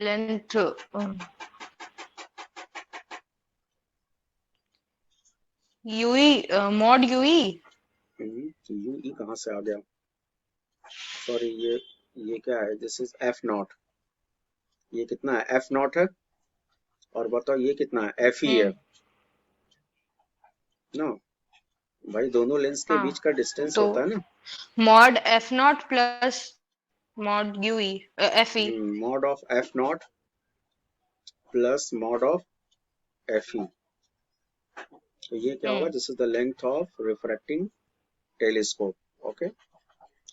Length U E, mod U E. तो यू ई कहाँ से आ गया, सॉरी, ये क्या है, दिस इज एफ नॉट। ये कितना है, एफ नॉट है। और बताओ ये कितना है, एफ ई है हम्म। ना। भाई दोनों लेंस के हाँ, बीच का डिस्टेंस तो होता है ना। Mod F not plus mod U E F E. Mod of F not plus mod of F E. तो ये क्या होगा, hmm. This is the length of refracting telescope. Okay, और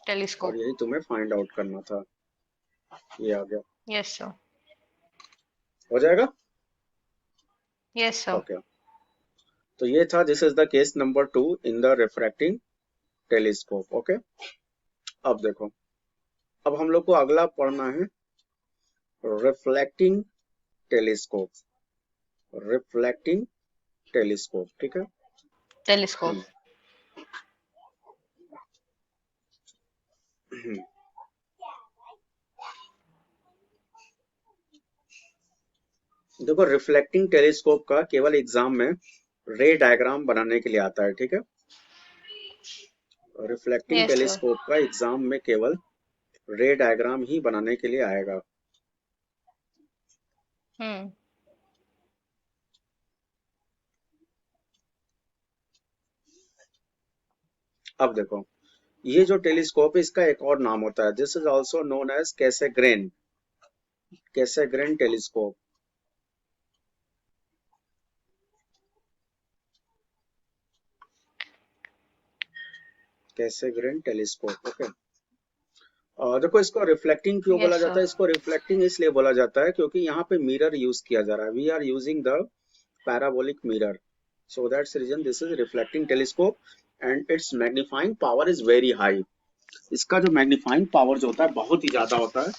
टेलीस्कोप। यही तुम्हें फाइंड आउट करना था। ये आ गया, यस सर। हो जाएगा। Yes sir. ओके, तो ये था, this is the case number 2 in the refracting telescope. Okay, अब देखो, अब हम लोग को अगला पढ़ना है रिफ्लेक्टिंग टेलीस्कोप। रिफ्लेक्टिंग टेलीस्कोप, ठीक है। टेलीस्कोप। हम्म। देखो रिफ्लेक्टिंग टेलीस्कोप का केवल एग्जाम में रे डायग्राम बनाने के लिए आता है। ठीक है, रिफ्लेक्टिंग यस सर। टेलीस्कोप का एग्जाम में केवल रे डायग्राम ही बनाने के लिए आएगा। हम्म। अब देखो, ये जो टेलीस्कोप है इसका एक और नाम होता है, this is also known as Cassegrain. Cassegrain telescope. Cassegrain telescope. Okay, देखो इसको रिफ्लेक्टिंग क्यों बोला यस जाता सर। है, इसको रिफ्लेक्टिंग इसलिए बोला जाता है क्योंकि यहाँ पे मिरर यूज किया जा रहा है। We are using the parabolic mirror, so that's the reason this is reflecting telescope and its magnifying power is very high। इसका जो मैग्नीफाइंग पावर जो होता है बहुत ही ज्यादा होता है।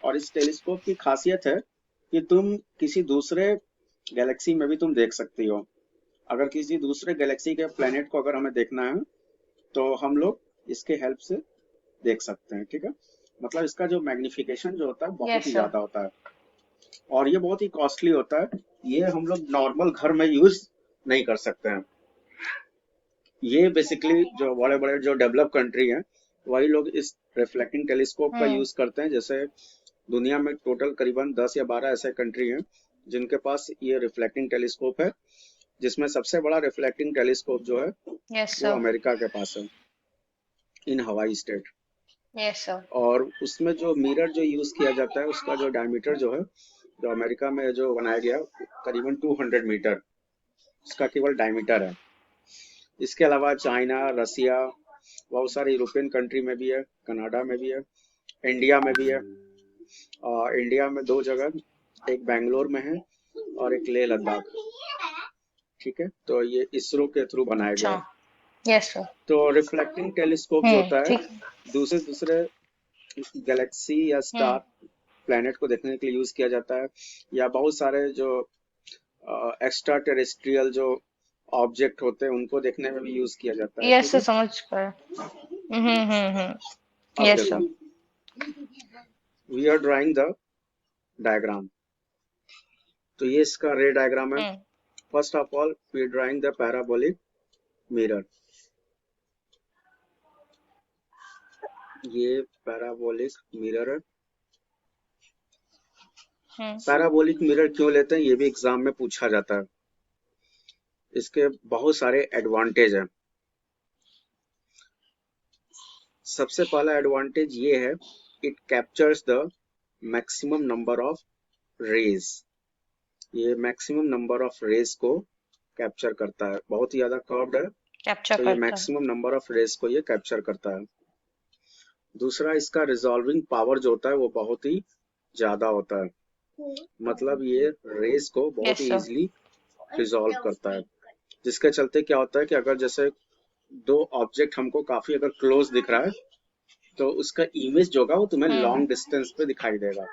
और इस टेलीस्कोप की खासियत है कि तुम किसी दूसरे गैलेक्सी में भी तुम देख सकती हो। अगर किसी दूसरे गैलेक्सी के प्लेनेट को अगर हमें देखना है तो हम लोग इसके हेल्प से देख सकते हैं। ठीक है, मतलब इसका जो मैग्निफिकेशन जो होता है बहुत ही यस सर। ज्यादा होता है और ये बहुत ही कॉस्टली होता है। ये हम लोग नॉर्मल घर में यूज नहीं कर सकते हैं। ये बेसिकली जो बड़े बड़े जो डेवलप कंट्री हैं वही लोग इस रिफ्लेक्टिंग टेलीस्कोप का यूज करते हैं। जैसे दुनिया में टोटल करीबन 10 या 12 ऐसे कंट्री हैं जिनके पास ये रिफ्लेक्टिंग टेलीस्कोप है, जिसमें सबसे बड़ा रिफ्लेक्टिंग टेलीस्कोप जो है यस वो सर। अमेरिका के पास है, इन हवाई स्टेट। Yes sir. और उसमें जो मिरर जो यूज किया जाता है उसका जो डायमीटर जो है, जो अमेरिका में जो बनाया गया करीबन 200 मीटर उसका केवल डायमीटर है। इसके अलावा चाइना, रसिया, बहुत सारे यूरोपियन कंट्री में भी है, कनाडा में भी है, इंडिया में भी है। इंडिया में 2 जगह, एक बेंगलोर में है और एक लेह लद्दाख। ठीक है, तो ये इसरो के थ्रू बनाया गया अच्छा। है। Yes sir. तो रिफ्लेक्टिंग टेलीस्कोप जो होता है ठीक। दूसरे दूसरे गैलेक्सी या स्टार प्लैनेट को देखने के लिए यूज किया जाता है, या बहुत सारे जो एक्स्ट्रा टेरेस्ट्रियल जो ऑब्जेक्ट होते हैं उनको देखने में भी यूज किया जाता है। यस ठीक सर, है, समझ कर। अब यस देखो, sir. We are drawing the diagram. तो ये इसका रे डायग्राम है। First of all we drawing the parabolic mirror. ये पैराबोलिक मिरर है। पैराबोलिक मिरर क्यों लेते हैं ये भी एग्जाम में पूछा जाता है। इसके बहुत सारे एडवांटेज हैं। सबसे पहला एडवांटेज ये है, it captures the maximum number of rays. ये मैक्सिमम नंबर ऑफ रेज को कैप्चर करता है। बहुत ही ज्यादा कर्व्ड है कैप्चर तो ये करता है। मैक्सिमम नंबर ऑफ रेज को ये कैप्चर करता है। दूसरा, इसका रिजॉल्विंग पावर जो होता है वो बहुत ही ज्यादा होता है। मतलब ये रेज को बहुत yes he sir. Easily resolve करता है, जिसके चलते क्या होता है कि अगर जैसे दो ऑब्जेक्ट हमको काफी अगर क्लोज दिख रहा है तो उसका इमेज जो होगा वो तुम्हें लॉन्ग डिस्टेंस पे दिखाई देगा।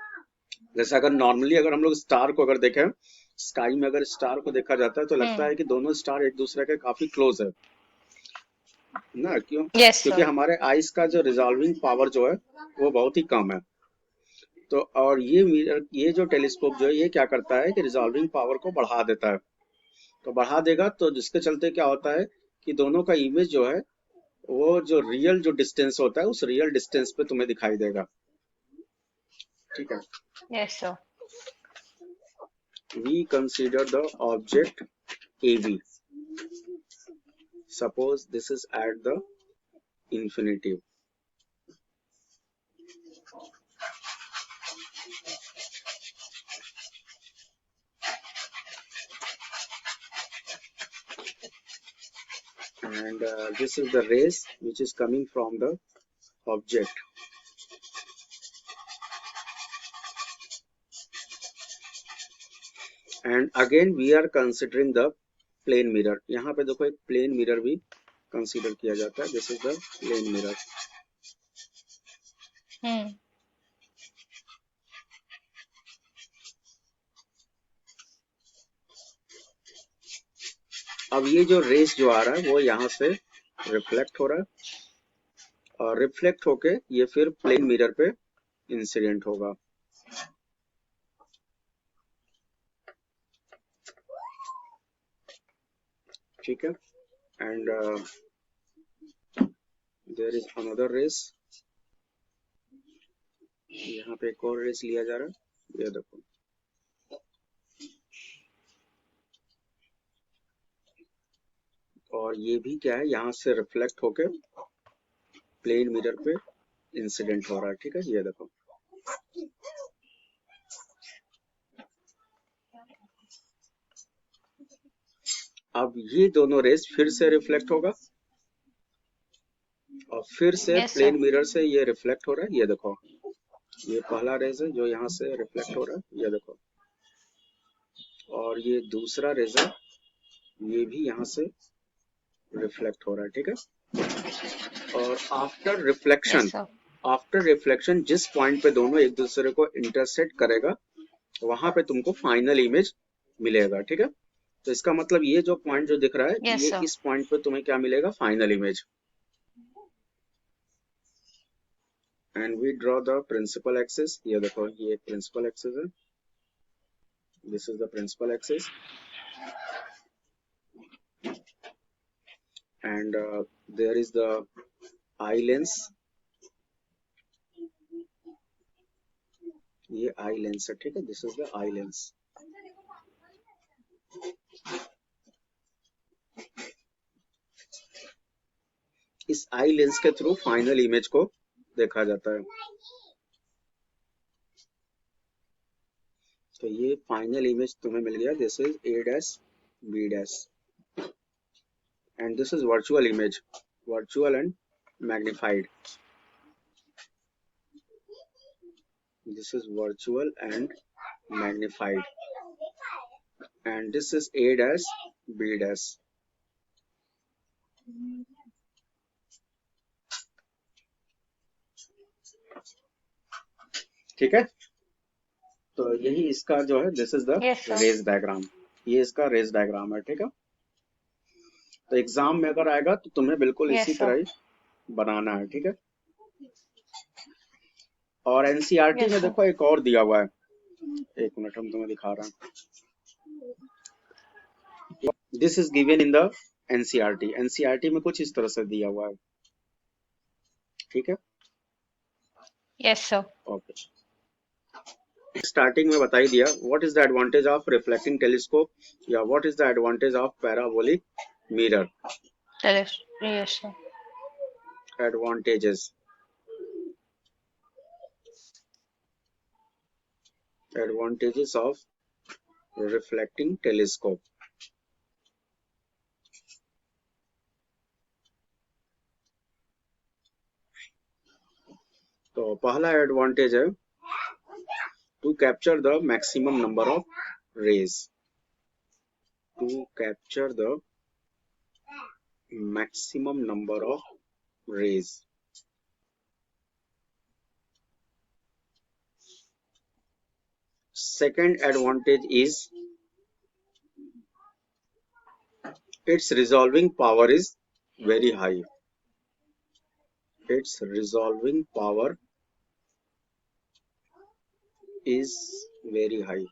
जैसे अगर नॉर्मली अगर हम लोग स्टार को अगर देखें, स्काई में अगर स्टार को देखा जाता है तो लगता है कि दोनों स्टार एक दूसरे के काफी क्लोज है ना। क्यों? यस क्योंकि सर। हमारे आइस का जो रिजॉल्विंग पावर जो है वो बहुत ही कम है। तो और ये मिरर, ये जो टेलीस्कोप जो है ये क्या करता है कि रिजॉल्विंग पावर को बढ़ा देता है। तो बढ़ा देगा तो जिसके चलते क्या होता है कि दोनों का इमेज जो है वो जो रियल जो डिस्टेंस होता है उस रियल डिस्टेंस पे तुम्हें दिखाई देगा। ठीक है, yes sir. we consider the object AB. Suppose this is at the infinitive. And this is the rays which is coming from the object. And again we are considering the plane mirror. यहाँ पे देखो एक plane mirror भी consider किया जाता है. This is the plane mirror. अब ये जो रेस जो आ रहा है वो यहाँ से रिफ्लेक्ट हो रहा है और रिफ्लेक्ट होके ये फिर प्लेन मिरर पे इंसिडेंट होगा। ठीक है, and there is another rays. यहाँ पे एक और रेस लिया जा रहा है, ये देखो। और ये भी क्या है, यहाँ से रिफ्लेक्ट होके प्लेन मिरर पे इंसिडेंट हो रहा है। ठीक है, ये देखो। अब ये दोनों रेस फिर से रिफ्लेक्ट होगा और फिर से यस सर। प्लेन मिरर से ये रिफ्लेक्ट हो रहा है। ये देखो, ये पहला रेस है जो यहाँ से रिफ्लेक्ट हो रहा है, ये देखो। और ये दूसरा रेस है, ये भी यहाँ से रिफ्लेक्ट हो रहा है। ठीक है, और after yes reflection, sir. After reflection जिस पॉइंट पे दोनों एक दूसरे को इंटरसेक्ट करेगा वहां पे तुमको फाइनल इमेज मिलेगा। ठीक है, तो इसका मतलब ये जो पॉइंट जो दिख रहा है यस ये सर। इस पॉइंट पे तुम्हें क्या मिलेगा, final image. And we draw the principal axis. ये देखो, ये प्रिंसिपल एक्सिस है, this is the principal axis. and there is the eye lens. ये आई लेंस है, ठीक है, this is the eye lens. इस आई लेंस के थ्रू फाइनल इमेज को देखा जाता है। तो ये फाइनल इमेज तुम्हें मिल गया, this is A dash B dash, and this is virtual image, virtual and magnified. This is virtual and magnified, and this is A dash B dash. ठीक है, तो यही इसका जो है, this is the Yes, sir. Rays diagram, ये इसका raise diagram है, ठीक है। तो एग्जाम में अगर आएगा तो तुम्हें बिल्कुल Yes, इसी sir. तरह ही बनाना है, ठीक है। और एनसीईआरटी Yes, में sir. देखो एक और दिया हुआ है, एक मिनट हम तुम्हें दिखा रहे हैं। This is given in the NCERT, NCERT में कुछ इस तरह से दिया हुआ है, ठीक है। Yes, sir. ओके, स्टार्टिंग में बता ही दिया, what is the advantage of reflecting telescope, या what is the advantage of parabolic mirror. Yes, sir. Advantages, advantages of reflecting telescope. तो पहला एडवांटेज है to capture the maximum number of rays, to capture the maximum number of rays. Second advantage is its resolving power is very high. Its resolving power is very high.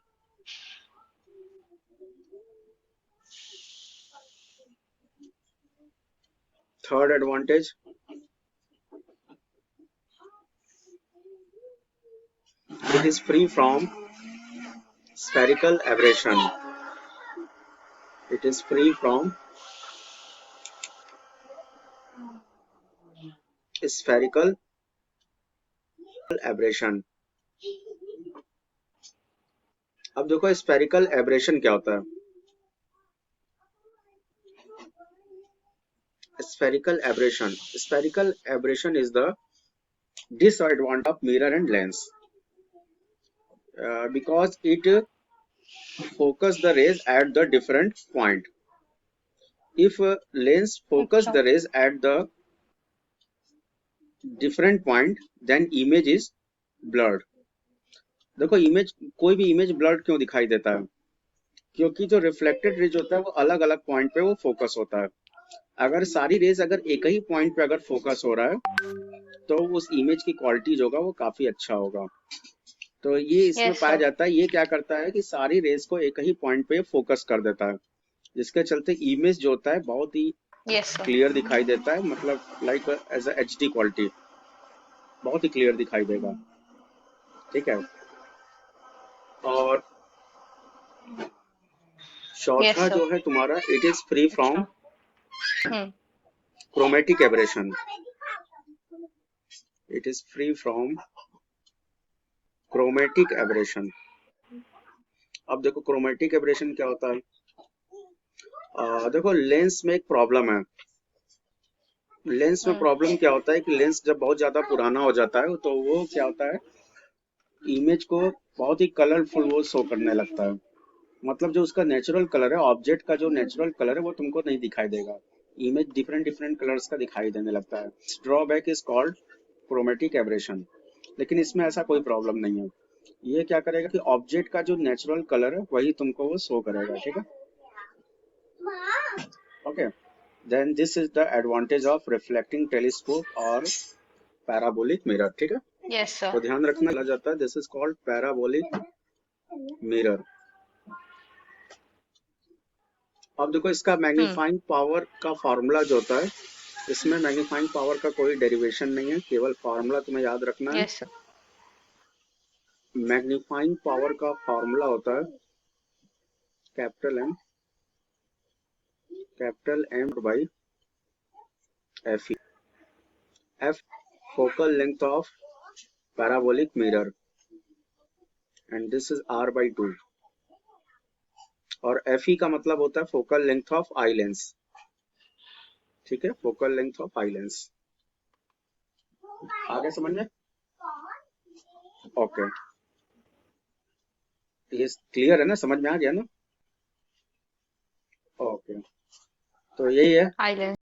Third advantage, it is free from spherical aberration. It is free from spherical aberration. अब देखो spherical aberration क्या होता है। Spherical aberration. Spherical aberration is the disadvantage of mirror and lens because it focus the rays at the different point. If lens focus the rays at the different point, then image is blurred. देखो image, कोई भी image blurred क्यों दिखाई देता है, क्योंकि जो reflected raise होता है वो अलग अलग पॉइंट पे वो फोकस होता है। अगर सारी रेज अगर एक ही पॉइंट पे अगर फोकस हो रहा है तो उस इमेज की क्वालिटी जो होगा वो काफी अच्छा होगा। तो ये इसमें Yes, पाया sir. जाता है, ये क्या करता है कि सारी रेज को एक ही पॉइंट पे फोकस कर देता है, जिसके चलते इमेज जो होता है बहुत ही Yes, sir. क्लियर दिखाई देता है, मतलब like as a HD quality बहुत ही क्लियर दिखाई देगा, ठीक है। और Yes, चौथा sir. जो है तुम्हारा, it is free from Hmm. Chromatic aberration. It is free from chromatic aberration. अब देखो क्रोमेटिक एब्रेशन क्या होता है। देखो लेंस में एक प्रॉब्लम है, लेंस में प्रॉब्लम क्या होता है कि लेंस जब बहुत ज्यादा पुराना हो जाता है तो वो क्या होता है, इमेज को बहुत ही कलरफुल वो शो करने लगता है, मतलब जो उसका नेचुरल कलर है, ऑब्जेक्ट का जो नेचुरल कलर है वो तुमको नहीं दिखाई देगा, इमेज डिफरेंट डिफरेंट कलर्स का दिखाई देने लगता है। Drawback is called chromatic aberration. लेकिन इसमें ऐसा कोई प्रॉब्लम नहीं है, ये क्या करेगा कि ऑब्जेक्ट का जो नेचुरल कलर है वही तुमको वो शो करेगा, ठीक है। Okay, then this is the advantage of reflecting telescope और पैराबोलिक मिरर, ठीक है। Yes, sir. तो ध्यान रखना लग जाता है, this is called parabolic mirror. अब देखो इसका मैग्नीफाइंग पावर का फॉर्मूला जो होता है, इसमें मैग्नीफाइंग पावर का कोई डेरिवेशन नहीं है, केवल फॉर्मूला तुम्हें याद रखना है। Yes sir. मैग्नीफाइंग पावर का फॉर्मूला होता है capital M by F E. F focal length of parabolic mirror and this is R by 2। और एफ ई का मतलब होता है focal length of eye lens. ठीक है, focal length of eye lens. आगे समझ में? ओके, ये क्लियर है ना, समझ में आ गया ना? ओके, तो यही है। आइलैंड